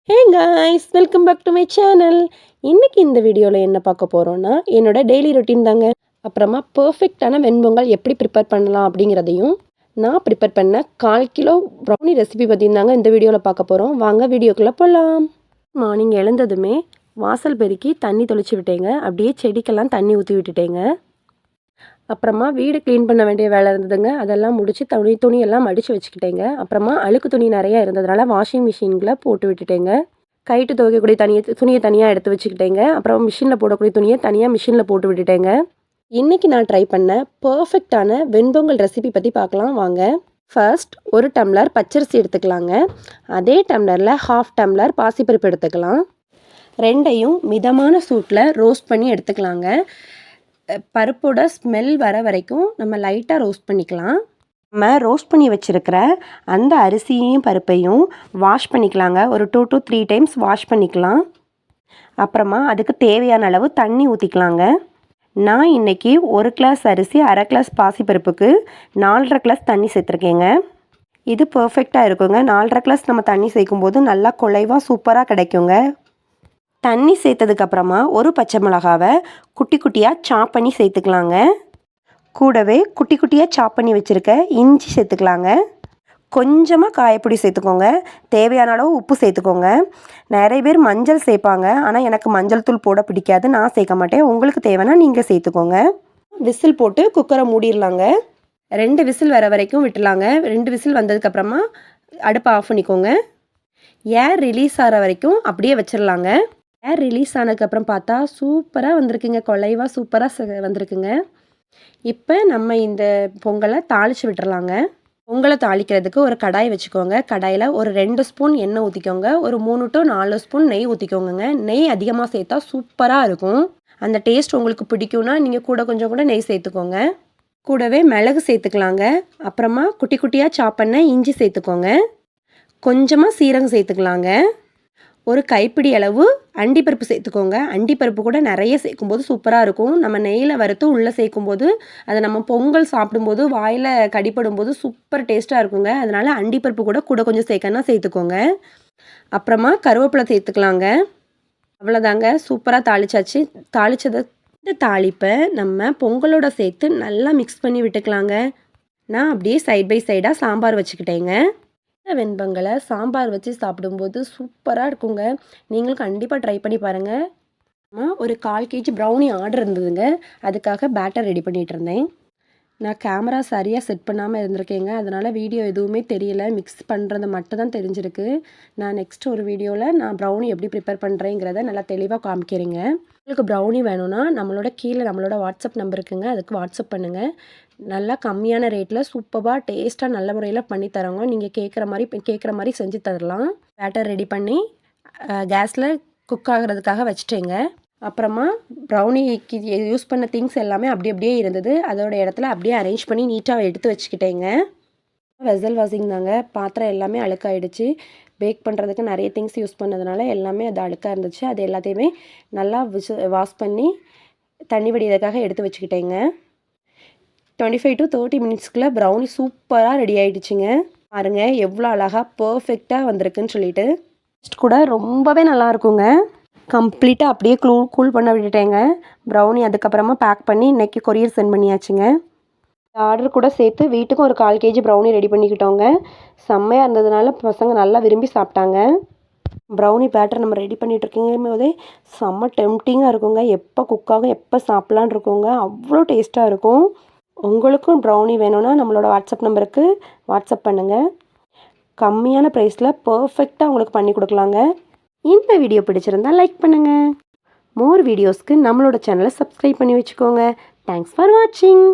Hey guys, welcome back to my channel. இன்றைக்கி இந்த வீடியோவில் என்ன பார்க்க போகிறோன்னா, என்னோட டெய்லி ரொட்டீன் தாங்க. அப்புறமா பர்ஃபெக்டான வெண்பொங்கல் எப்படி ப்ரிப்பேர் பண்ணலாம் அப்படிங்கிறதையும், நான் ப்ரிப்பேர் பண்ண 1/4 கிலோ ப்ரௌனி ரெசிபி பற்றியும் தாங்க இந்த வீடியோவில் பார்க்க போகிறோம். வாங்க வீடியோக்குள்ளே போகலாம். மார்னிங் எழுந்ததுமே வாசல் பெருக்கி தண்ணி தெளித்து விட்டேங்க. அப்படியே செடிக்கெல்லாம் தண்ணி ஊற்றி விட்டுட்டேங்க. அப்புறமா வீடு க்ளீன் பண்ண வேண்டிய வேலை இருந்ததுங்க. அதெல்லாம் முடித்து துணியெல்லாம் மடித்து வச்சுக்கிட்டேங்க. அப்புறமா அழுக்கு துணி நிறையா இருந்ததுனால வாஷிங் மிஷினில் போட்டு விட்டுட்டேங்க. கைட்டு துவைக்கக்கூடிய துணியை தனியாக எடுத்து வச்சுக்கிட்டேங்க. அப்புறம் மிஷினில் போடக்கூடிய துணியை தனியாக மிஷினில் போட்டு விட்டுட்டேங்க. இன்றைக்கி நான் ட்ரை பண்ண பர்ஃபெக்டான வெண்பொங்கல் ரெசிபி பற்றி பார்க்கலாம் வாங்க. ஃபர்ஸ்ட் 1 டம்ளர் பச்சரிசி எடுத்துக்கலாங்க. அதே டம்ளரில் 1/2 டம்ளர் பாசிப்பருப்பு எடுத்துக்கலாம். ரெண்டையும் மிதமான சூட்டில் ரோஸ்ட் பண்ணி எடுத்துக்கலாங்க. பருப்போட ஸ்மெல் வர வரைக்கும் நம்ம லைட்டாக ரோஸ்ட் பண்ணிக்கலாம். நம்ம ரோஸ்ட் பண்ணி வச்சுருக்கிற அந்த அரிசியையும் பருப்பையும் வாஷ் பண்ணிக்கலாங்க. ஒரு 2 to 3 டைம்ஸ் வாஷ் பண்ணிக்கலாம். அப்புறமா அதுக்கு தேவையான அளவு தண்ணி ஊற்றிக்கலாங்க. நான் இன்றைக்கி 1 கிளாஸ் அரிசி 1/2 கிளாஸ் பாசிப்பருப்புக்கு 4.5 கிளாஸ் தண்ணி சேர்த்துருக்கேங்க. இது பர்ஃபெக்டாக இருக்குங்க. 4.5 கிளாஸ் நம்ம தண்ணி சேர்க்கும்போது நல்லா குலைவாக சூப்பராக கிடைக்குங்க. தண்ணி சேர்த்ததுக்கப்புறமா ஒரு பச்சை மிளகாவை குட்டி குட்டியாக சாப் பண்ணி சேர்த்துக்கலாங்க. கூடவே குட்டி குட்டியாக சாப் பண்ணி வச்சுருக்க இஞ்சி சேர்த்துக்கலாங்க. கொஞ்சமாக காயப்பொடி சேர்த்துக்கோங்க. தேவையான அளவு உப்பு சேர்த்துக்கோங்க. நிறைய பேர் மஞ்சள் சேர்ப்பாங்க. ஆனால் எனக்கு மஞ்சள் தூள் போட பிடிக்காது. நான் சேர்க்க மாட்டேன். உங்களுக்கு தேவைன்னா நீங்கள் சேர்த்துக்கோங்க. விசில் போட்டு குக்கரை மூடிடலாங்க. 2 விசில் வர வரைக்கும் விட்டுலாங்க. 2 விசில் வந்ததுக்கப்புறமா அடுப்பை ஆஃப் பண்ணிக்கோங்க. ஏர் ரிலீஸ் ஆகிற வரைக்கும் அப்படியே வச்சிடலாங்க. ஏர் ரிலீஸ் ஆனதுக்கப்புறம் பார்த்தா சூப்பராக வந்திருக்குங்க. குலைவாக சூப்பராக வந்திருக்குங்க. இப்போ நம்ம இந்த பொங்கலை தாளித்து விட்டுறலாங்க. பொங்கலை தாளிக்கிறதுக்கு ஒரு கடாய் வச்சுக்கோங்க. கடாயில் ஒரு 2 ஸ்பூன் எண்ணெய் ஊற்றிக்கோங்க. ஒரு 3 to 4 ஸ்பூன் நெய் ஊற்றிக்கோங்க. நெய் அதிகமாக சேர்த்தா சூப்பராக இருக்கும். அந்த டேஸ்ட் உங்களுக்கு பிடிக்கும்னா நீங்கள் கொஞ்சம் கூட நெய் சேர்த்துக்கோங்க. கூடவே மிளகு சேர்த்துக்கலாங்க. அப்புறமா குட்டி குட்டியாக சாப் பண்ண இஞ்சி சேர்த்துக்கோங்க. கொஞ்சமாக சீரகம் சேர்த்துக்கலாங்க. ஒரு கைப்பிடி அளவு அண்டிப்பருப்பு சேர்த்துக்கோங்க. அண்டிப்பருப்பு கூட நிறைய சேர்க்கும்போது சூப்பராக இருக்கும். நம்ம நெய்யில் வறுத்து உள்ளே சேர்க்கும்போது அதை நம்ம பொங்கல் சாப்பிடும்போது வாயில் கடிப்படும்போது சூப்பர் டேஸ்ட்டாக இருக்குங்க. அதனால் அண்டிப்பருப்பு கூட கொஞ்சம் சேர்க்கணும்னா சேர்த்துக்கோங்க. அப்புறமா கருவேப்பிலை சேர்த்துக்கலாங்க. அவ்வளோதாங்க, சூப்பராக தாளிச்சாச்சு. இந்த தாளிப்பை நம்ம பொங்கலோட சேர்த்து நல்லா மிக்ஸ் பண்ணி விட்டுக்கலாங்க. நான் அப்படியே சைட் பை சைடாக சாம்பார் வச்சுக்கிட்டேங்க. வெண்பொங்கலை சாம்பார் வச்சு சாப்பிடும்போது சூப்பராக இருக்குங்க. நீங்களும் கண்டிப்பாக ட்ரை பண்ணி பாருங்கள். ஒரு 1/4 kg ப்ரௌனி ஆர்டர் இருந்ததுங்க. அதுக்காக பேட்டர் ரெடி பண்ணிகிட்டு இருந்தேன். நான் கேமரா சரியாக செட் பண்ணாமல் இருந்திருக்கேங்க. அதனால் வீடியோ எதுவுமே தெரியல. மிக்ஸ் பண்ணுறது மட்டும் தான் தெரிஞ்சிருக்கு. நான் நெக்ஸ்ட் ஒரு வீடியோவில் நான் ப்ரௌனி எப்படி ப்ரிப்பேர் பண்ணுறேங்கிறத நல்லா தெளிவாக காமிக்கிறேங்க. உங்களுக்கு ப்ரௌனி வேணும்னா நம்மளோட வாட்ஸ்அப் நம்பர் இருக்குங்க. அதுக்கு வாட்ஸ்அப் பண்ணுங்கள். நல்லா கம்மியான ரேட்டில் சூப்பராக டேஸ்ட்டாக நல்ல முறையில் பண்ணி தரோங்க. நீங்கள் கேட்குற மாதிரி செஞ்சு தரலாம். பேட்டர் ரெடி பண்ணி கேஸில் குக் ஆகிறதுக்காக வச்சுட்டேங்க. அப்புறமா ப்ரௌனிக்கு யூஸ் பண்ண திங்ஸ் எல்லாமே அப்படியே இருந்தது. அதோட இடத்துல அப்படியே அரேஞ்ச் பண்ணி நீட்டாக எடுத்து வச்சுக்கிட்டேங்க. வெசல் வாஷிங் தாங்க. பாத்திரம் எல்லாமே அழுக்காயிடுச்சு. பேக் பண்ணுறதுக்கு நிறைய திங்ஸ் யூஸ் பண்ணதுனால எல்லாமே அது அழுக்காக இருந்துச்சு. அது எல்லாத்தையுமே நல்லா வாஷ் பண்ணி தண்ணி வடிகிறதுக்காக எடுத்து வச்சுக்கிட்டேங்க. 25 to 30 மினிட்ஸ்க்குள்ளே ப்ரௌனி சூப்பராக ரெடி ஆகிடுச்சிங்க. பாருங்கள் எவ்வளோ அழகாக பர்ஃபெக்டாக வந்திருக்குன்னு சொல்லிட்டு. டேஸ்ட் கூட ரொம்பவே நல்லா இருக்குங்க. கம்ப்ளீட்டாக அப்படியே கூல் பண்ண விட்டுட்டேங்க ப்ரௌனி. அதுக்கப்புறமா பேக் பண்ணி இன்றைக்கி கொரியர் சென்ட் பண்ணியாச்சுங்க. ஆர்டர் கூட சேர்த்து வீட்டுக்கும் ஒரு 1/4 kg ப்ரௌனி ரெடி பண்ணிக்கிட்டோங்க. செம்மையாக இருந்ததுனால பசங்க நல்லா விரும்பி சாப்பிட்டாங்க. ப்ரௌனி பேட்டர் நம்ம ரெடி பண்ணிகிட்டு இருக்கீங்க போதே செம்ம டெம்டிங்காக இருக்குங்க. எப்போ குக்காகும் எப்போ சாப்பிட்லான் இருக்குங்க. அவ்வளோ டேஸ்ட்டாக இருக்கும். உங்களுக்கும் ப்ரௌனி வேணும்னா நம்மளோட வாட்ஸ்அப் நம்பருக்கு வாட்ஸ்அப் பண்ணுங்கள். கம்மியான ப்ரைஸில் பர்ஃபெக்டாக உங்களுக்கு பண்ணி கொடுக்கலாங்க. இந்த வீடியோ பிடிச்சிருந்தால் லைக் பண்ணுங்கள். மோர் வீடியோஸ்க்கு நம்மளோட சேனலை சப்ஸ்கிரைப் பண்ணி வச்சுக்கோங்க. தேங்க்ஸ் ஃபார் வாட்சிங்.